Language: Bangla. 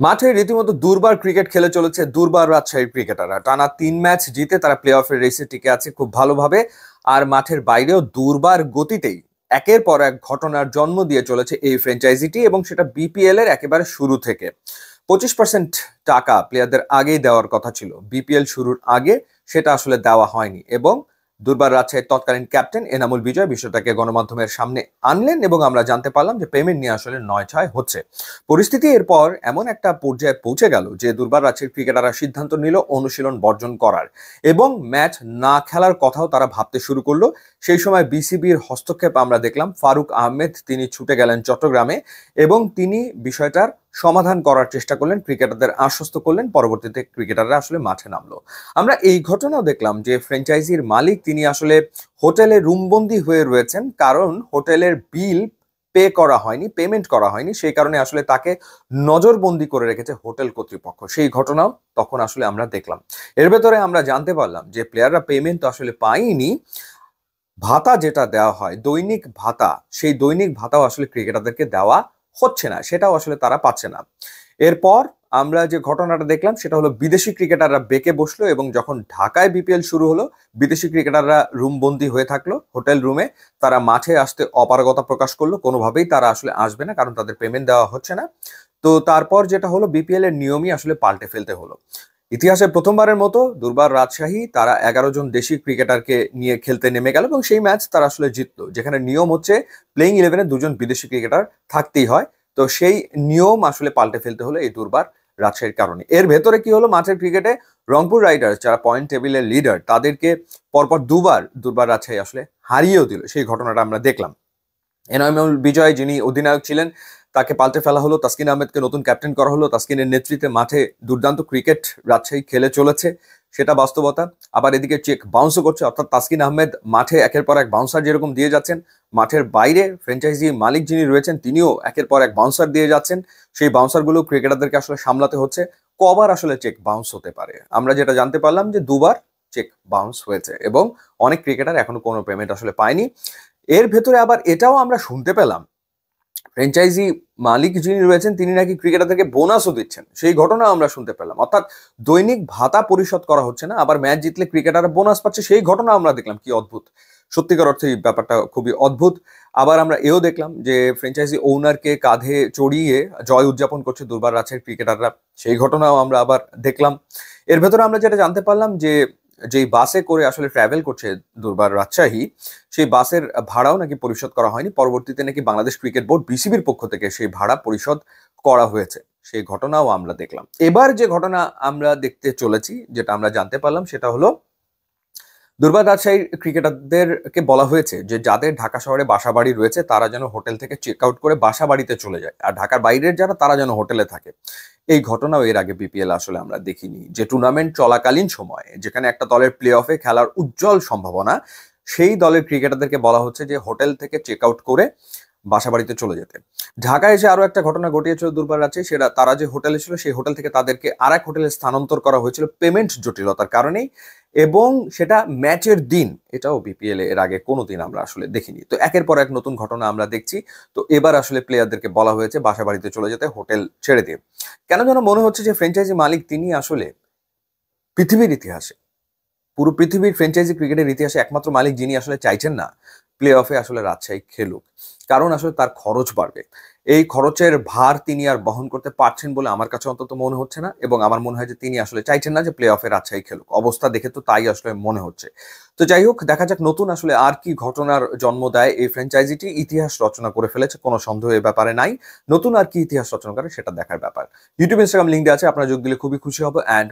মাঠে রীতিমতো দুর্বার ক্রিকেট খেলে চলেছে দুর্বার রাজশাহীর ক্রিকেটাররা। টানা ৩ ম্যাচ জিতে তারা প্লে অফের রেসে টিকে আছে খুব ভালোভাবে। আর মাঠের বাইরেও দুর্বার গতিতেই একের পর এক ঘটনার জন্ম দিয়ে চলেছে এই ফ্র্যাঞ্চাইজিটি, এবং সেটা বিপিএল এর একেবারে শুরু থেকে। 25% টাকা প্লেয়ারদের আগেই দেওয়ার কথা ছিল বিপিএল শুরুর আগে, সেটা আসলে দেওয়া হয়নি। এবং দুর্বার রাজশাহীর তৎকালীন ক্যাপ্টেন এনামুল বিজয় বিষয়টাকে গণমাধ্যমের সামনে আনলেন, এবং আমরা জানতে পারলাম যে পেমেন্ট নিয়ে আসলে নয় ছয় হচ্ছে। পরিস্থিতি এরপর এমন একটা পর্যায়ে পৌঁছে গেল যে দুর্বার রাজশাহীর ক্রিকেটাররা সিদ্ধান্ত নিল অনুশীলন বর্জন করার, এবং ম্যাচ না খেলার কথাও তারা ভাবতে শুরু করলো। সেই সময় বিসিবির হস্তক্ষেপ আমরা দেখলাম। ফারুক আহমেদ তিনি ছুটে গেলেন চট্টগ্রামে, এবং তিনি বিষয়টার সমাধান করার চেষ্টা করলেন, ক্রিকেটারদের আশ্বস্ত করলেন। পরবর্তীতে ক্রিকেটাররা আসলে মাঠে নামলো। আমরা এই ঘটনাও দেখলাম যে ফ্র্যাঞ্চাইজির মালিক তিনি আসলে হোটেলে রুমবন্দি হয়ে রয়েছেন, কারণ হোটেলের বিল পে করা হয়নি, পেমেন্ট করা হয়নি। সেই কারণে আসলে তাকে নজরবন্দি করে রেখেছে হোটেল কর্তৃপক্ষ। সেই ঘটনাও তখন আসলে আমরা দেখলাম। এর ভেতরে আমরা জানতে পারলাম যে প্লেয়াররা পেমেন্ট তো আসলে পায়নি, ভাতা যেটা দেওয়া হয় দৈনিক ভাতা, সেই দৈনিক ভাতাও আসলে ক্রিকেটারদেরকে দেওয়া হচ্ছে না, সেটাও আসলে তারা পাচ্ছে না। এরপর আমরা যে ঘটনাটা দেখলাম সেটা হলো বিদেশি ক্রিকেটাররা বেঁকে বসলো, এবং যখন ঢাকায় বিপিএল শুরু হলো বিদেশি ক্রিকেটাররা রুম বন্দি হয়ে থাকলো হোটেল রুমে। তারা মাঠে আসতে অপারগতা প্রকাশ করলো, কোনোভাবেই তারা আসলে আসবে না, কারণ তাদের পেমেন্ট দেওয়া হচ্ছে না। তো তারপর যেটা হলো বিপিএল এর নিয়মই আসলে পাল্টে ফেলতে হলো। ইতিহাসে প্রথমবারের মতো দুর্বার রাজশাহী তারা 11 জন দেশি ক্রিকেটারকে নিয়ে খেলতে নেমে গেল, এবং সেই ম্যাচ তারা আসলে জিতলো, যেখানে নিয়ম হচ্ছে প্লেইং ইলেভেনে 2 জন বিদেশি ক্রিকেটার থাকতেই হয়। তো সেই নিয়ম আসলে পাল্টে ফেলতে হলো এই দুর্বার রাজশাহীর কারণে। এর ভেতরে কি হলো, মাঠের ক্রিকেটে রংপুর রাইডার্স যারা পয়েন্ট টেবিলের লিডার তাদেরকে পরপর দুবার দুর্বার রাজশাহী আসলে হারিয়েও দিল। সেই ঘটনাটা আমরা দেখলাম। এনামুল বিজয় যিনি অধিনায়ক ছিলেন তাকে পাল্টে ফেলা হলো, তাসকিন আহমেদকে নতুন ক্যাপ্টেন করা হলো। তাসকিনের নেতৃত্বে মাঠে দুর্দান্ত ক্রিকেট রাজশাহী খেলে চলেছে, সেটা বাস্তবতা। আবার এদিকে চেক বাউন্সও করছে, অর্থাৎ তাসকিন আহমেদ মাঠে একের পর এক বাউন্সার যেরকম দিয়ে যাচ্ছেন, মাঠের বাইরে ফ্র্যাঞ্চাইজি মালিক যিনি রয়েছেন তিনিও একের পর এক বাউন্সার দিয়ে যাচ্ছেন। সেই বাউন্সারগুলো ক্রিকেটারদেরকে আসলে সামলাতে হচ্ছে। কবার আসলে চেক বাউন্স হতে পারে? আমরা যেটা জানতে পারলাম যে দুবার চেক বাউন্স হয়েছে, এবং অনেক ক্রিকেটার এখনো কোনো পেমেন্ট আসলে পায়নি। এর ভেতরে আবার এটাও আমরা শুনতে পেলাম ফ্র্যাঞ্চাইজি মালিক যিনি রয়েছেন তিনি নাকি ক্রিকেটারদেরকে বোনাসও দিচ্ছেন। সেই ঘটনা আমরা শুনতে পেলাম, অর্থাৎ দৈনিক ভাতা পরিশোধ করা হচ্ছে না, আবার ম্যাচ জিতলে ক্রিকেটাররা বোনাস পাচ্ছে। সেই ঘটনা আমরা দেখলাম। কি অদ্ভুত! সত্যিকার অর্থে এই ব্যাপারটা খুবই অদ্ভুত। আবার আমরা এও দেখলাম যে ফ্র্যাঞ্চাইজি ওনারকে কাঁধে চড়িয়ে জয় উদযাপন করছে দুর্বার রাজশাহীর ক্রিকেটাররা। সেই ঘটনাও আমরা আবার দেখলাম। এর ভেতরে আমরা যেটা জানতে পারলাম যে যেই বাসে করে আসলে ট্রাভেল করছে দুর্বার রাজশাহী, সেই বাসের ভাড়াও নাকি পরিশোধ করা হয়নি। পরবর্তীতে নাকি বাংলাদেশ ক্রিকেট বোর্ড বিসিবির পক্ষ থেকে সেই ভাড়া পরিশোধ করা হয়েছে। সেই ঘটনাও আমরা দেখলাম। এবার যে ঘটনা আমরা দেখতে চলেছি, যেটা আমরা জানতে পারলাম সেটা হলো দুর্বার রাজশাহীর ক্রিকেটারদেরকে বলা হয়েছে যে যাদের ঢাকা শহরে বাসা বাড়ি রয়েছে তারা যেন হোটেল থেকে চেক আউট করে বাসা বাড়িতে চলে যায়, আর ঢাকার বাইরের যারা তারা যেন হোটেলে থাকে। এই ঘটনাও এর আগে বিপিএল আসলে আমরা দেখিনি, যে টুর্নামেন্ট চলাকালীন সময়ে যেখানে একটা দলের প্লে অফে খেলার উজ্জ্বল সম্ভাবনা, সেই দলের ক্রিকেটারদেরকে বলা হচ্ছে যে হোটেল থেকে চেক আউট করে বাসা বাড়িতে চলে যেতে। ঢাকায় এসে আরো একটা ঘটনা ঘটিয়েছিল দুর্বার রাজ্যে, সেটা তারা যে হোটেলে ছিল সেই হোটেল থেকে তাদেরকে আর এক হোটেলে স্থানান্তর করা হয়েছিল পেমেন্ট জটিলতার কারণেই, এবং সেটা ম্যাচের দিন। এটাও বিপিএল এর আগে কোনোদিন আমরা আসলে দেখিনি। তো একের পর এক নতুন ঘটনা আমরা দেখছি। তো এবার আসলে প্লেয়ারদেরকে বলা হয়েছে বাসা বাড়িতে চলে যেতে হোটেল ছেড়ে দিয়ে। কেন যেন মনে হচ্ছে যে ফ্র্যাঞ্চাইজি মালিক তিনি আসলে পৃথিবীর ইতিহাসে, পুরো পৃথিবীর ফ্র্যাঞ্চাইজি ক্রিকেটের ইতিহাসে একমাত্র মালিক যিনি আসলে চাইছেন না প্লে অফে আসলে রাজশাহী খেলুক, কারণ আসলে তার খরচ বাড়বে। এই খরচের ভার তিনি আর বহন করতে পারছেন বলে আমার কাছে অন্তত মনে হচ্ছে না, এবং আমার মনে হয় যে তিনি আসলে চাইছেন না যে প্লে অফে রাজশাহী খেলুক। অবস্থা দেখে তো তাই আসলে মনে হচ্ছে। তো যাই হোক, দেখা যাক নতুন আসলে আর কি ঘটনার জন্ম দেয় এই ফ্র্যাঞ্চাইজিটি। ইতিহাস রচনা করে ফেলেছে, কোনো সন্দেহ এ ব্যাপারে নাই। নতুন আর কি ইতিহাস রচনা করে সেটা দেখার ব্যাপার। ইউটিউব ইনস্টাগ্রাম লিঙ্ক দেওয়া আছে, আপনারা যোগ দিলে খুবই খুশি হবো। অ্যান্ড